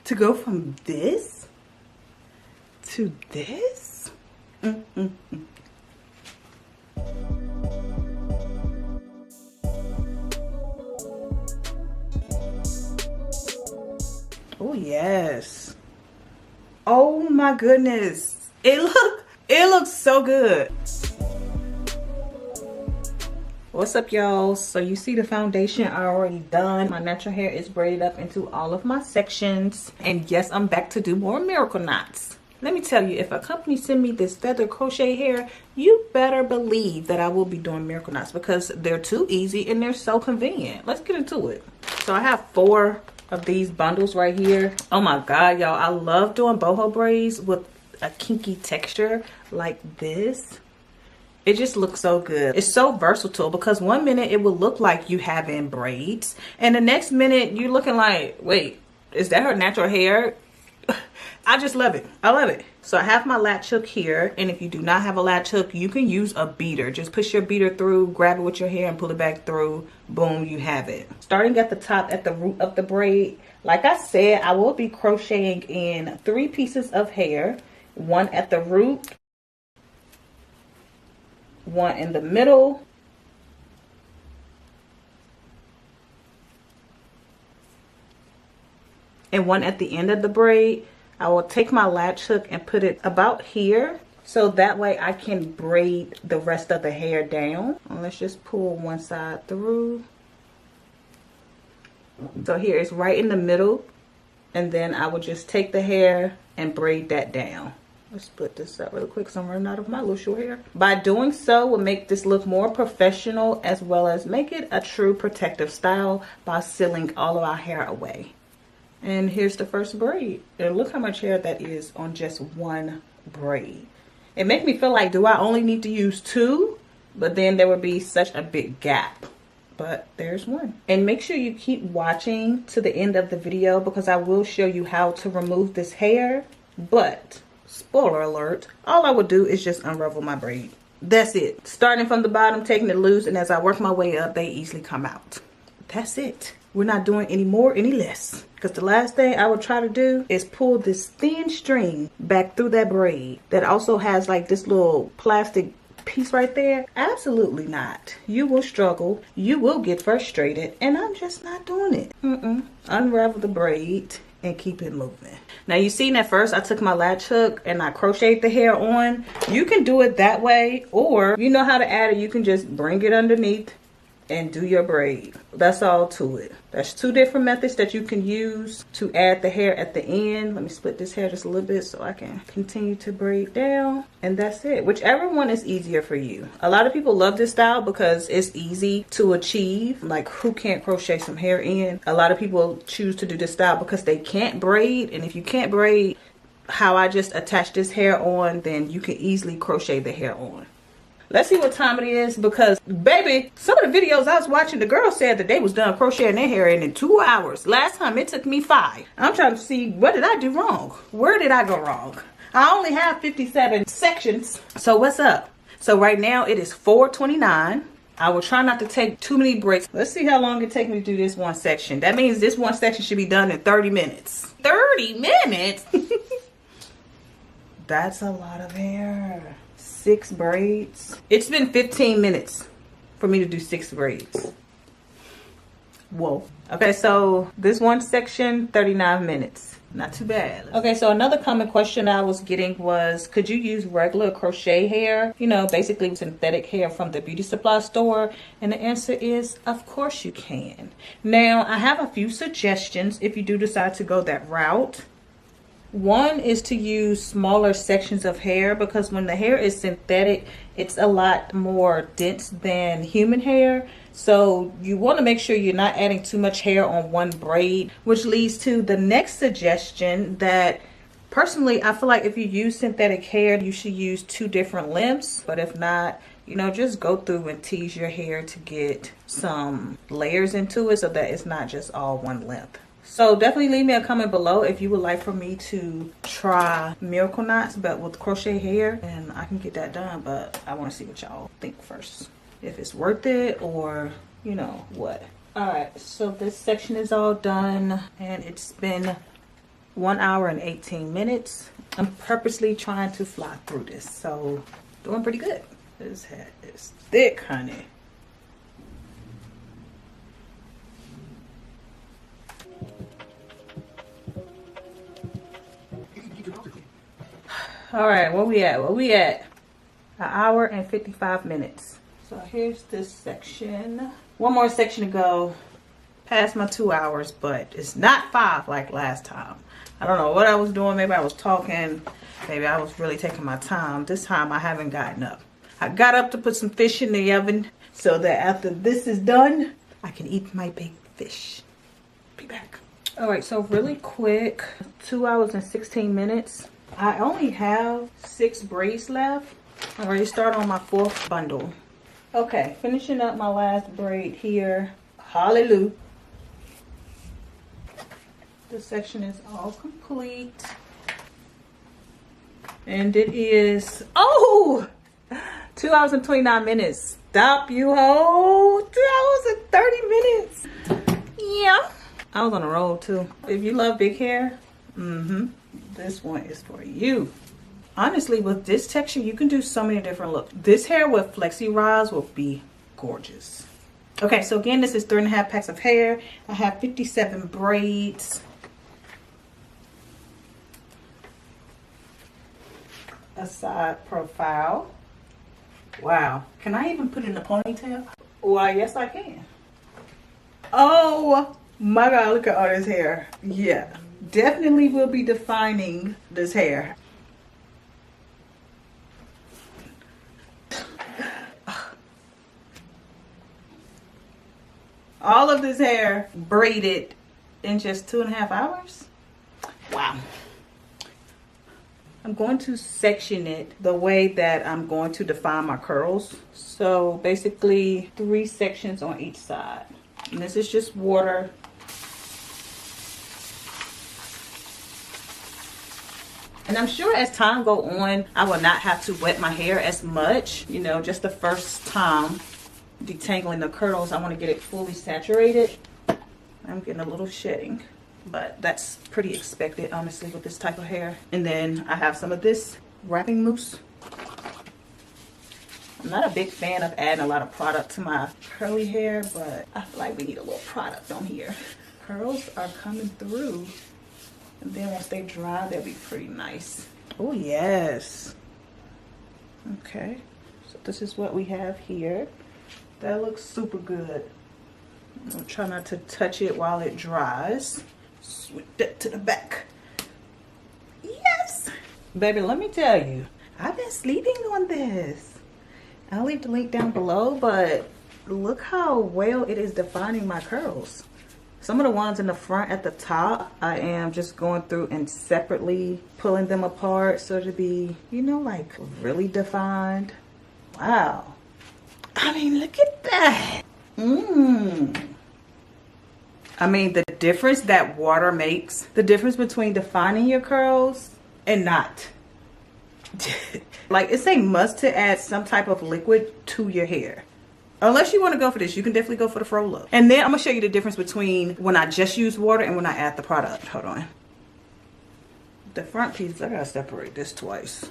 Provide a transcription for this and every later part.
to go from this to this. Oh yes. Oh my goodness. It looks so good. What's up, y'all? So you see the foundation already done. My natural hair is braided up into all of my sections. And yes, I'm back to do more miracle knots. Let me tell you, if a company send me this feather crochet hair, you better believe that I will be doing miracle knots because they're too easy and they're so convenient. Let's get into it. So I have 4 of these bundles right here. Oh my god, y'all, I love doing boho braids with a kinky texture like this. It just looks so good. It's so versatile because one minute it will look like you having braids and the next minute you're looking like, wait, is that her natural hair? I just love it. I love it. So I have my latch hook here, and if you do not have a latch hook, you can use a beater. Just push your beater through, grab it with your hair and pull it back through. Boom, you have it. Starting at the top at the root of the braid, like I said, I will be crocheting in 3 pieces of hair. 1 at the root, 1 in the middle, and 1 at the end of the braid. I will take my latch hook and put it about here so that way I can braid the rest of the hair down. And let's just pull one side through. So here it's right in the middle, and then I will just take the hair and braid that down. Let's split this up real quick so I'm running out of my little short hair. By doing so will make this look more professional as well as make it a true protective style by sealing all of our hair away. And here's the first braid. And look how much hair that is on just 1 braid. It makes me feel like, do I only need to use 2? But then there would be such a big gap. But there's 1. And make sure you keep watching to the end of the video because I will show you how to remove this hair. But spoiler alert, all I would do is just unravel my braid. That's it. Starting from the bottom, taking it loose, and as I work my way up, they easily come out. That's it. We're not doing any more, any less. Because the last thing I would try to do is pull this thin string back through that braid that also has like this little plastic piece right there. Absolutely not. You will struggle. You will get frustrated. And I'm just not doing it. Unravel the braid and keep it moving. Now you seen at first I took my latch hook and I crocheted the hair on. You can do it that way, or you know how to add it. You can just bring it underneath and do your braid. That's all to it. There's 2 different methods that you can use to add the hair at the end. Let me split this hair just a little bit so I can continue to braid down. And that's it. Whichever one is easier for you. A lot of people love this style because it's easy to achieve. Like, who can't crochet some hair in? A lot of people choose to do this style because they can't braid. And if you can't braid how I just attached this hair on, then you can easily crochet the hair on. Let's see what time it is because, baby, some of the videos I was watching, the girls said that they was done crocheting their hair in 2 hours. Last time it took me 5. I'm trying to see, what did I do wrong? Where did I go wrong? I only have 57 sections. So what's up? So right now it is 4:29. I will try not to take too many breaks. Let's see how long it takes me to do this one section. That means this one section should be done in 30 minutes. 30 minutes? That's a lot of hair. 6 braids. It's been 15 minutes for me to do 6 braids. Whoa. Okay, so this one section, 39 minutes. Not too bad. Okay, so another common question I was getting was, could you use regular crochet hair? You know, basically synthetic hair from the beauty supply store? And the answer is, of course you can. Now, I have a few suggestions if you do decide to go that route. One is to use smaller sections of hair because when the hair is synthetic, it's a lot more dense than human hair. So you want to make sure you're not adding too much hair on one braid, which leads to the next suggestion that personally, I feel like if you use synthetic hair, you should use 2 different lengths. But if not, you know, just go through and tease your hair to get some layers into it so that it's not just all one length. So definitely leave me a comment below if you would like for me to try miracle knots but with crochet hair, and I can get that done. But I want to see what y'all think first, if it's worth it or you know what. All right, so this section is all done and it's been 1 hour and 18 minutes. I'm purposely trying to fly through this, so doing pretty good. This hat is thick, honey. All right, where we at? 1 hour and 55 minutes. So here's this section. One more section to go. Past my 2 hours, but it's not 5 like last time. I don't know what I was doing. Maybe I was talking. Maybe I was really taking my time. This time I haven't gotten up. I got up to put some fish in the oven so that after this is done, I can eat my baked fish. Be back. All right, so really quick, 2 hours and 16 minutes. I only have 6 braids left. I'm ready to start on my 4th bundle. Okay, finishing up my last braid here. Hallelujah. This section is all complete. And it is, 2 hours and 29 minutes. Stop, you ho. 2 hours and 30 minutes. Yeah. I was on a roll too. If you love big hair, this one is for you. Honestly, with this texture, you can do so many different looks. This hair with flexi rods will be gorgeous. Okay, so again, this is 3.5 packs of hair. I have 57 braids. A side profile. Wow. Can I even put it in a ponytail? Why, yes, I can. Oh my God, look at all this hair. Yeah, definitely will be defining this hair. All of this hair braided in just 2.5 hours. Wow. I'm going to section it the way that I'm going to define my curls. So basically 3 sections on each side. And this is just water. And I'm sure as time go on, I will not have to wet my hair as much. You know, just the first time detangling the curls, I want to get it fully saturated. I'm getting a little shedding, but that's pretty expected, honestly, with this type of hair. And then I have some of this wrapping mousse. I'm not a big fan of adding a lot of product to my curly hair, but I feel like we need a little product on here. Curls are coming through. And then once they dry, they'll be pretty nice. Oh, yes. Okay. So this is what we have here. That looks super good. I'm gonna try not to touch it while it dries. Switch that to the back. Yes! Baby, let me tell you, I've been sleeping on this. I'll leave the link down below, but look how well it is defining my curls. Some of the ones in the front at the top, I am just going through and separately pulling them apart so to be, you know, like really defined. Wow. I mean, look at that. I mean, the difference that water makes, the difference between defining your curls and not. Like, it's a must to add some type of liquid to your hair. Unless you want to go for this, you can definitely go for the fro look. And then I'm going to show you the difference between when I just use water and when I add the product. Hold on. The front piece, I got to separate this twice.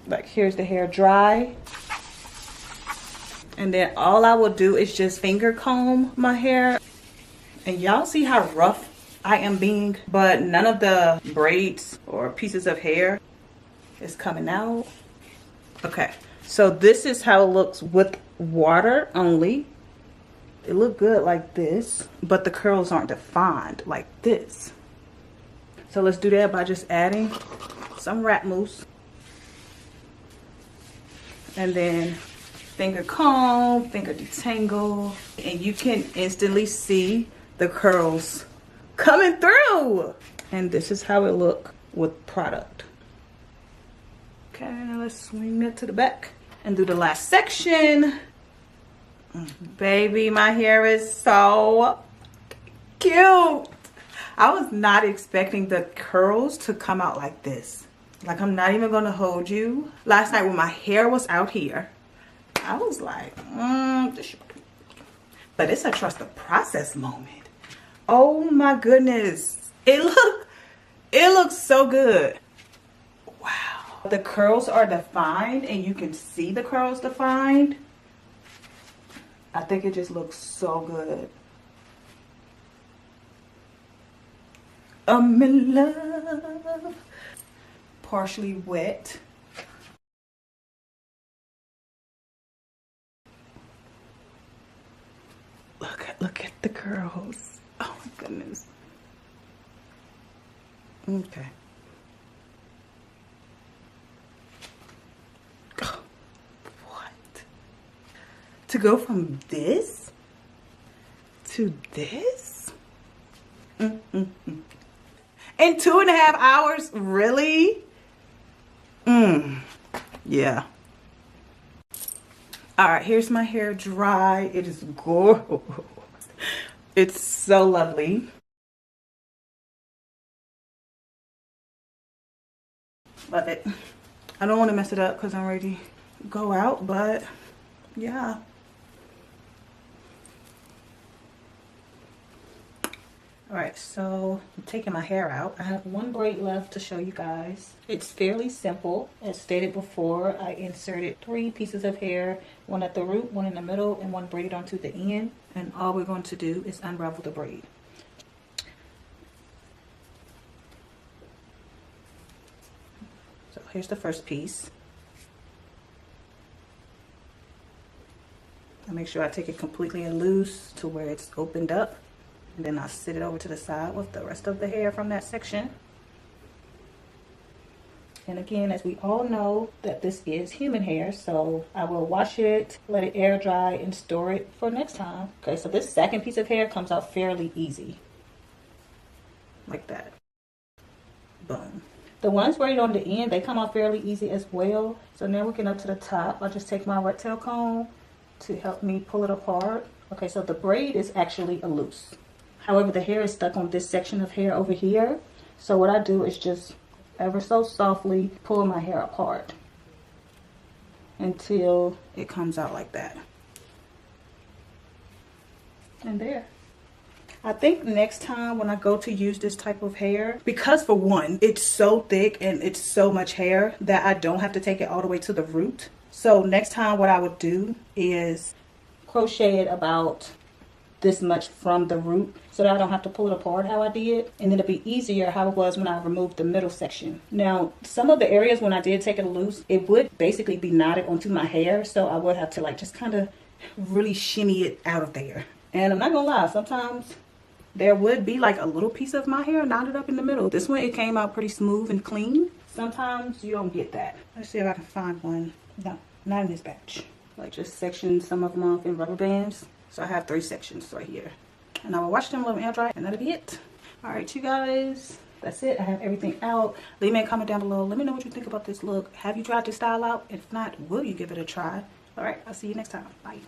Like, here's the hair dry. And then all I will do is just finger comb my hair. And y'all see how rough I am being, but none of the braids or pieces of hair is coming out. Okay, so this is how it looks with water only. It look good like this, but the curls aren't defined like this. So let's do that by just adding some wrap mousse. And then finger comb, finger detangle, and you can instantly see the curls coming through. And this is how it look with product. Okay, now let's swing that to the back and do the last section. Baby, my hair is so cute. I was not expecting the curls to come out like this. Like, I'm not even gonna hold you. Last night when my hair was out here, I was like, but it's a trust the process moment. Oh my goodness. It looks so good. Wow. The curls are defined and you can see the curls defined. I think it just looks so good. I'm in love. Partially wet. Look at the curls. Oh my goodness. Okay. Oh, what? To go from this to this? In 2.5 hours? Really? Yeah. All right, here's my hair dry. It is gorgeous. It's so lovely. Love it. I don't want to mess it up because I'm ready to go out, but yeah. All right, so I'm taking my hair out. I have one braid left to show you guys. It's fairly simple. As stated before, I inserted 3 pieces of hair, one at the root, one in the middle, and one braided onto the end. And all we're going to do is unravel the braid. So here's the first piece. I make sure I take it completely loose to where it's opened up. And then I'll sit it over to the side with the rest of the hair from that section. And again, as we all know, that this is human hair, so I will wash it, let it air dry, and store it for next time. Okay, so this second piece of hair comes out fairly easy. Like that. Boom. The ones braided on the end, they come out fairly easy as well. So now working up to the top, I'll just take my rat tail comb to help me pull it apart. Okay, so the braid is actually a loose. However, the hair is stuck on this section of hair over here. So what I do is just ever so softly pull my hair apart until it comes out like that. And there. I think next time when I go to use this type of hair, because for one, it's so thick and it's so much hair that I don't have to take it all the way to the root. So next time what I would do is crochet it about this much from the root so that I don't have to pull it apart how I did, and then it'll be easier how it was when I removed the middle section. Now some of the areas when I did take it loose, it would basically be knotted onto my hair, so I would have to like just kind of really shimmy it out of there. And I'm not gonna lie, sometimes there would be like a little piece of my hair knotted up in the middle. This one, it came out pretty smooth and clean. Sometimes you don't get that. Let's see if I can find one. No, not in this batch. Like just section some of them off in rubber bands. So I have 3 sections right here. And I will wash them, let them air dry, and that'll be it. All right, you guys, that's it. I have everything out. Leave me a comment down below. Let me know what you think about this look. Have you tried this style out? If not, will you give it a try? All right, I'll see you next time. Bye.